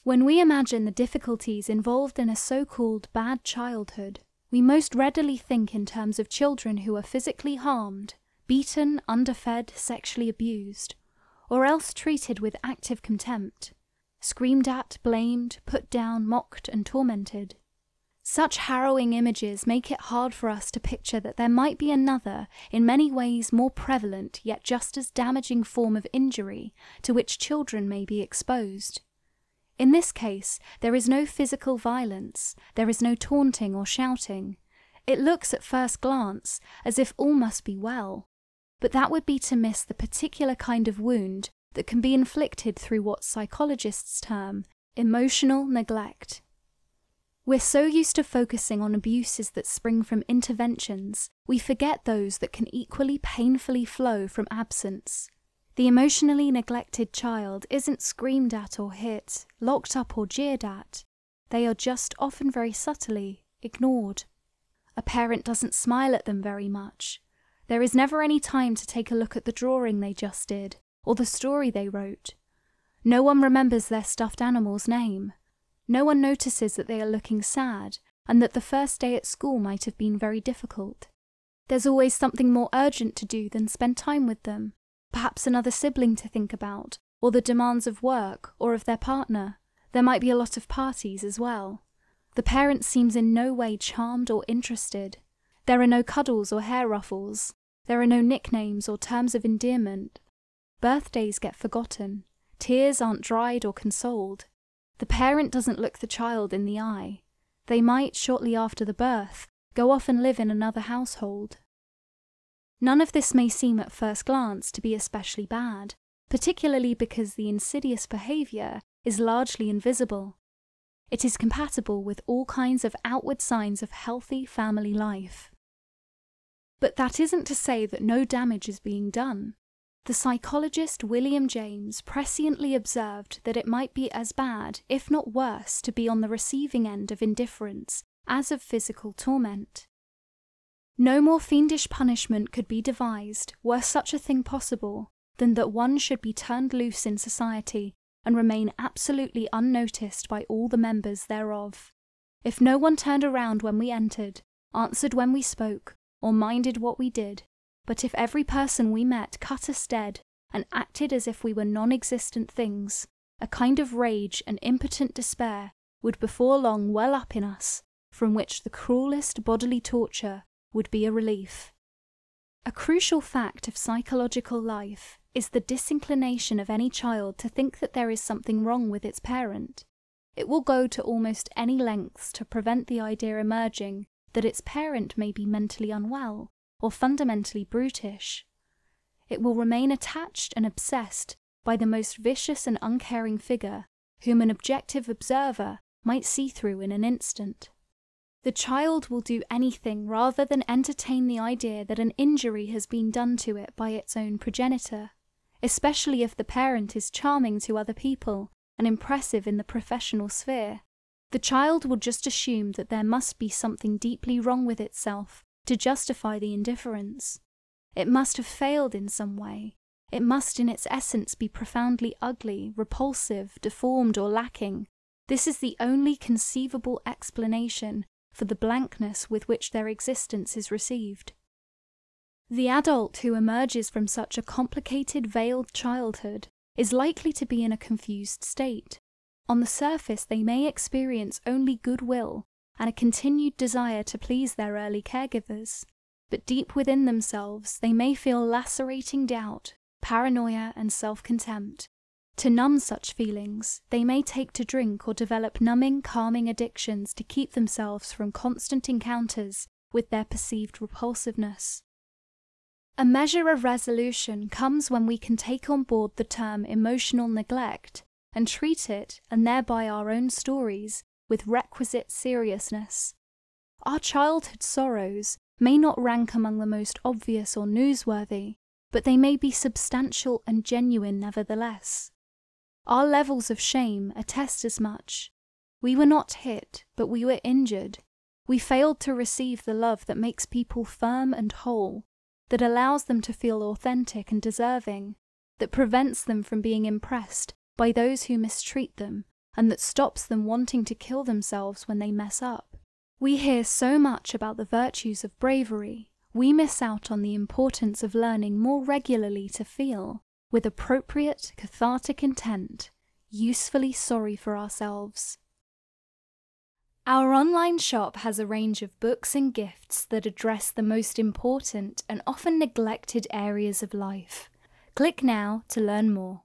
When we imagine the difficulties involved in a so-called bad childhood, we most readily think in terms of children who are physically harmed, beaten, underfed, sexually abused, or else treated with active contempt, screamed at, blamed, put down, mocked, and tormented. Such harrowing images make it hard for us to picture that there might be another, in many ways more prevalent yet just as damaging form of injury to which children may be exposed. In this case, there is no physical violence, there is no taunting or shouting. It looks at first glance as if all must be well, but that would be to miss the particular kind of wound that can be inflicted through what psychologists term emotional neglect. We're so used to focusing on abuses that spring from interventions, we forget those that can equally painfully flow from absence. The emotionally neglected child isn't screamed at or hit, locked up or jeered at. They are just often very subtly ignored. A parent doesn't smile at them very much. There is never any time to take a look at the drawing they just did, or the story they wrote. No one remembers their stuffed animal's name. No one notices that they are looking sad, and that the first day at school might have been very difficult. There's always something more urgent to do than spend time with them. Perhaps another sibling to think about, or the demands of work, or of their partner. There might be a lot of parties as well. The parent seems in no way charmed or interested. There are no cuddles or hair ruffles. There are no nicknames or terms of endearment. Birthdays get forgotten. Tears aren't dried or consoled. The parent doesn't look the child in the eye. They might, shortly after the birth, go off and live in another household. None of this may seem at first glance to be especially bad, particularly because the insidious behaviour is largely invisible. It is compatible with all kinds of outward signs of healthy family life. But that isn't to say that no damage is being done. The psychologist William James presciently observed that it might be as bad, if not worse, to be on the receiving end of indifference as of physical torment. No more fiendish punishment could be devised, were such a thing possible, than that one should be turned loose in society and remain absolutely unnoticed by all the members thereof. If no one turned around when we entered, answered when we spoke, or minded what we did, but if every person we met cut us dead and acted as if we were non-existent things, a kind of rage and impotent despair would before long well up in us, from which the cruelest bodily torture would be a relief. A crucial fact of psychological life is the disinclination of any child to think that there is something wrong with its parent. It will go to almost any lengths to prevent the idea emerging that its parent may be mentally unwell or fundamentally brutish. It will remain attached and obsessed by the most vicious and uncaring figure, whom an objective observer might see through in an instant. The child will do anything rather than entertain the idea that an injury has been done to it by its own progenitor, especially if the parent is charming to other people and impressive in the professional sphere. The child will just assume that there must be something deeply wrong with itself to justify the indifference. It must have failed in some way. It must in its essence be profoundly ugly, repulsive, deformed, or lacking. This is the only conceivable explanation for the blankness with which their existence is received. The adult who emerges from such a complicated, veiled childhood is likely to be in a confused state. On the surface, they may experience only goodwill and a continued desire to please their early caregivers, but deep within themselves they may feel lacerating doubt, paranoia, and self-contempt. To numb such feelings, they may take to drink or develop numbing, calming addictions to keep themselves from constant encounters with their perceived repulsiveness. A measure of resolution comes when we can take on board the term emotional neglect and treat it, and thereby our own stories, with requisite seriousness. Our childhood sorrows may not rank among the most obvious or newsworthy, but they may be substantial and genuine nevertheless. Our levels of shame attest as much. We were not hit, but we were injured. We failed to receive the love that makes people firm and whole, that allows them to feel authentic and deserving, that prevents them from being impressed by those who mistreat them and that stops them wanting to kill themselves when they mess up. We hear so much about the virtues of bravery, we miss out on the importance of learning more regularly to feel, with appropriate cathartic intent, usefully sorry for ourselves. Our online shop has a range of books and gifts that address the most important and often neglected areas of life. Click now to learn more.